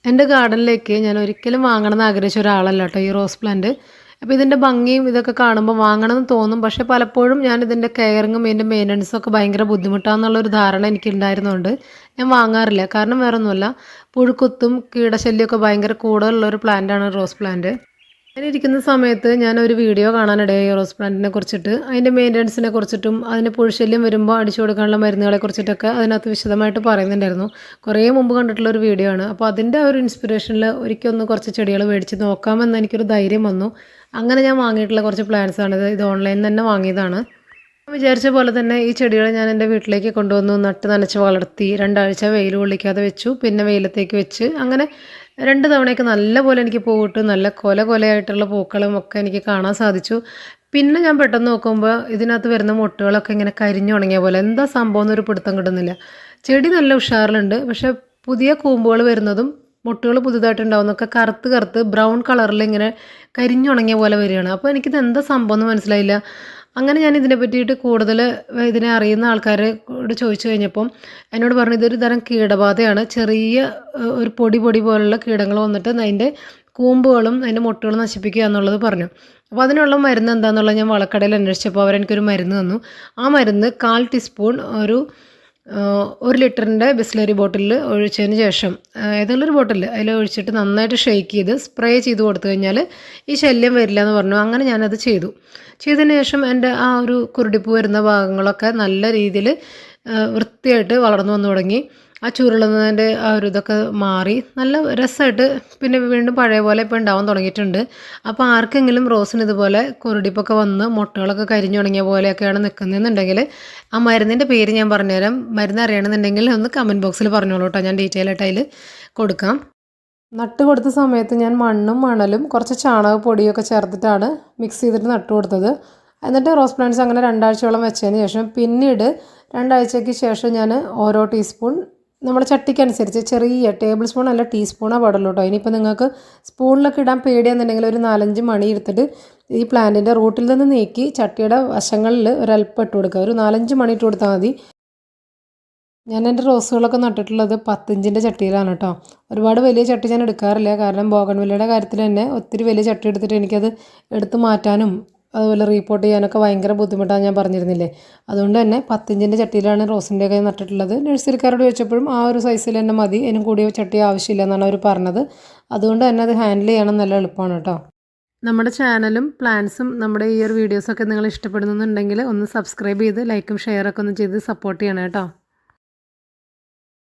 എൻ്റെ ഗാർഡനിലേക്ക് ഞാൻ ഒരിക്കലും വാങ്ങണമെന്ന് ആഗ്രഹിച്ച ഒരാളല്ല കേട്ടോ ഈ റോസ് പ്ലാന്റ്. അപ്പോൾ ഇതിൻ്റെ ഭംഗിയും ഇതൊക്കെ കാണുമ്പോൾ വാങ്ങണമെന്ന് തോന്നും. പക്ഷേ പലപ്പോഴും ഞാൻ ഇതിൻ്റെ കെയറിങ്ങും ഇതിൻ്റെ മെയിൻ്റനൻസും ഒക്കെ ഭയങ്കര ബുദ്ധിമുട്ടാണെന്നുള്ളൊരു ധാരണ എനിക്കുണ്ടായിരുന്നതുകൊണ്ട് ഞാൻ വാങ്ങാറില്ല. കാരണം വേറൊന്നുമല്ല, പുഴുക്കുത്തും കീടശല്യമൊക്കെ ഭയങ്കര കൂടുതലുള്ളൊരു പ്ലാന്റാണ് റോസ് പ്ലാന്റ്. അങ്ങനെ ഇരിക്കുന്ന സമയത്ത് ഞാനൊരു വീഡിയോ കാണാനിടയായി റോസ് പ്ലാന്റിനെ കുറിച്ചിട്ട്. അതിൻ്റെ മെയിൻ്റനൻസിനെ കുറിച്ചിട്ടും അതിന് പുഴുശല്യം വരുമ്പോൾ അടിച്ചു കൊടുക്കാനുള്ള മരുന്നുകളെ കുറിച്ചിട്ടൊക്കെ അതിനകത്ത് വിശദമായിട്ട് പറയുന്നുണ്ടായിരുന്നു. കുറേ മുമ്പ് കണ്ടിട്ടുള്ളൊരു വീഡിയോ ആണ്. അപ്പോൾ അതിൻ്റെ ഒരു ഇൻസ്പിറേഷനിൽ ഒരിക്കലൊന്ന് കുറച്ച് ചെടികൾ മേടിച്ച് നോക്കാമെന്ന് എനിക്കൊരു ധൈര്യം വന്നു. അങ്ങനെ ഞാൻ വാങ്ങിയിട്ടുള്ള കുറച്ച് പ്ലാന്റ്സാണിത്. ഇത് ഓൺലൈനിൽ തന്നെ വാങ്ങിയതാണ്. വിചാരിച്ച പോലെ തന്നെ ഈ ചെടികൾ ഞാൻ എൻ്റെ വീട്ടിലേക്ക് കൊണ്ടുവന്നു നട്ട് നനച്ച് വളർത്തി 2 ആഴ്ച വെയിൽ കൊള്ളിക്കാതെ വെച്ചു. പിന്നെ വെയിലത്തേക്ക് വെച്ച് അങ്ങനെ 2 തവണയൊക്കെ നല്ലപോലെ എനിക്ക് പൂവിട്ട് നല്ല കൊലയായിട്ടുള്ള പൂക്കളും ഒക്കെ എനിക്ക് കാണാൻ സാധിച്ചു. പിന്നെ ഞാൻ പെട്ടെന്ന് നോക്കുമ്പോൾ ഇതിനകത്ത് വരുന്ന മൊട്ടുകളൊക്കെ ഇങ്ങനെ കരിഞ്ഞുണങ്ങിയ പോലെ, എന്താ സംഭവം എന്നൊരു പിടുത്തം കിട്ടുന്നില്ല. ചെടി നല്ല ഉഷാറിലുണ്ട്, പക്ഷെ പുതിയ കൂമ്പുകൾ വരുന്നതും മുട്ടുകൾ പുതുതായിട്ടുണ്ടാവുന്നതൊക്കെ കറുത്ത് ബ്രൗൺ കളറിൽ ഇങ്ങനെ കരിഞ്ഞുണങ്ങിയ പോലെ വരികയാണ്. അപ്പോൾ എനിക്കിത് എന്താ സംഭവം എന്ന് മനസ്സിലായില്ല. അങ്ങനെ ഞാൻ ഇതിനെ പറ്റിയിട്ട് കൂടുതൽ ഇതിനെ അറിയുന്ന ആൾക്കാരോട് ചോദിച്ചു കഴിഞ്ഞപ്പം എന്നോട് പറഞ്ഞു ഇതൊരു തരം കീടബാധയാണ്. ചെറിയ ഒരു പൊടി പോലുള്ള കീടങ്ങൾ വന്നിട്ട് അതിൻ്റെ കൂമ്പുകളും അതിൻ്റെ മുട്ടുകളും നശിപ്പിക്കുക എന്നുള്ളത് പറഞ്ഞു. അപ്പോൾ അതിനുള്ള മരുന്ന് എന്താണെന്നുള്ളത് ഞാൻ വളക്കടയിൽ അന്വേഷിച്ചപ്പോൾ അവരെനിക്കൊരു മരുന്ന് തന്നു. ആ മരുന്ന് 1/4 ടീസ്പൂൺ 1 ലിറ്ററിൻ്റെ ബിസ്ലറി ബോട്ടിലിൽ ഒഴിച്ചതിന് ശേഷം ഏതെങ്കിലും ഒരു ബോട്ടിൽ അതിൽ ഒഴിച്ചിട്ട് നന്നായിട്ട് ഷെയ്ക്ക് ചെയ്ത് സ്പ്രേ ചെയ്ത് കൊടുത്തു കഴിഞ്ഞാൽ ഈ ശല്യം വരില്ല എന്ന് പറഞ്ഞു. അങ്ങനെ ഞാനത് ചെയ്തതിന് ശേഷം എൻ്റെ ആ ഒരു കുരുടിപ്പ് വരുന്ന ഭാഗങ്ങളൊക്കെ നല്ല രീതിയിൽ വൃത്തിയായിട്ട് വളർന്നു വന്നു തുടങ്ങി. ആ ചുരുളുന്നതിൻ്റെ ആ ഒരു ഇതൊക്കെ മാറി നല്ല രസമായിട്ട് പിന്നെ വീണ്ടും പഴയ പോലെ ഇപ്പോൾ ഉണ്ടാവാൻ തുടങ്ങിയിട്ടുണ്ട്. അപ്പോൾ ആർക്കെങ്കിലും റോസിന് ഇതുപോലെ കുരുടിപ്പൊക്കെ വന്ന് മുട്ടകളൊക്കെ കരിഞ്ഞുണങ്ങിയ പോലെയൊക്കെയാണ് നിൽക്കുന്നതെന്നുണ്ടെങ്കിൽ ആ മരുന്നിൻ്റെ പേര് ഞാൻ പറഞ്ഞുതരാം. മരുന്ന് അറിയണമെന്നുണ്ടെങ്കിൽ ഒന്ന് കമൻറ്റ് ബോക്സിൽ പറഞ്ഞോളൂ കേട്ടോ, ഞാൻ ഡീറ്റെയിൽ ആയിട്ട് അതിൽ കൊടുക്കാം. നട്ട് കൊടുത്ത സമയത്ത് ഞാൻ മണ്ണും മണലും കുറച്ച് ചാണകപ്പൊടിയൊക്കെ ചേർത്തിട്ടാണ് മിക്സ് ചെയ്തിട്ട് നട്ട് കൊടുത്തത്. എന്നിട്ട് റോസ് പ്ലാന്റ്സ് അങ്ങനെ 2 ആഴ്ചയോളം വെച്ചതിന് ശേഷം പിന്നീട് 2 ആഴ്ചയ്ക്ക് ശേഷം ഞാൻ ഓരോ ടീസ്പൂൺ നമ്മുടെ ചട്ടിക്കനുസരിച്ച് ചെറിയ ടേബിൾ സ്പൂൺ അല്ല ടീസ്പൂണാണ് പാടുള്ളൂ കേട്ടോ. ഇനിയിപ്പോൾ നിങ്ങൾക്ക് സ്പൂണിലൊക്കെ ഇടാൻ പേടിയാണെന്നുണ്ടെങ്കിൽ ഒരു 4-5 മണി എടുത്തിട്ട് ഈ പ്ലാന്റിൻ്റെ റൂട്ടിൽ നിന്ന് നീക്കി ചട്ടിയുടെ വശങ്ങളിൽ ഒരല്പം ഇട്ട് കൊടുക്കുക. ഒരു 4-5 മണി ഇട്ട് കൊടുത്താൽ മതി. ഞാൻ എൻ്റെ റോസുകളൊക്കെ നട്ടിട്ടുള്ളത് 10 ഇഞ്ചിൻ്റെ ചട്ടിയിലാണ് കേട്ടോ. ഒരുപാട് വലിയ ചട്ടി ഞാൻ എടുക്കാറില്ല. കാരണം ബോഗൺവില്ലയുടെ കാര്യത്തിൽ തന്നെ ഒത്തിരി വലിയ ചട്ടി എടുത്തിട്ട് എനിക്കത് എടുത്ത് മാറ്റാനും അതുപോലെ റീപോർട്ട് ചെയ്യാനൊക്കെ ഭയങ്കര ബുദ്ധിമുട്ടാണ്, ഞാൻ പറഞ്ഞിരുന്നില്ലേ. അതുകൊണ്ട് തന്നെ 10 ഇഞ്ചിൻ്റെ ചട്ടിയിലാണ് റോസിൻ്റെയൊക്കെ നട്ടിട്ടുള്ളത്. നഴ്സറിക്കാരോട് ചോദിച്ചപ്പോഴും ആ ഒരു സൈസിൽ തന്നെ മതി, അതിനും കൂടിയ ചട്ടി ആവശ്യമില്ല എന്നാണ് അവർ പറഞ്ഞത്. അതുകൊണ്ട് തന്നെ അത് ഹാൻഡിൽ ചെയ്യണം നല്ല എളുപ്പമാണ് കേട്ടോ. നമ്മുടെ ചാനലും പ്ലാൻസും നമ്മുടെ ഈ ഒരു വീഡിയോസൊക്കെ നിങ്ങൾ ഇഷ്ടപ്പെടുന്നുണ്ടെങ്കിൽ ഒന്ന് സബ്സ്ക്രൈബ് ചെയ്ത് ലൈക്കും ഷെയറൊക്കെ ഒന്ന് ചെയ്ത് സപ്പോർട്ട് ചെയ്യണം കേട്ടോ.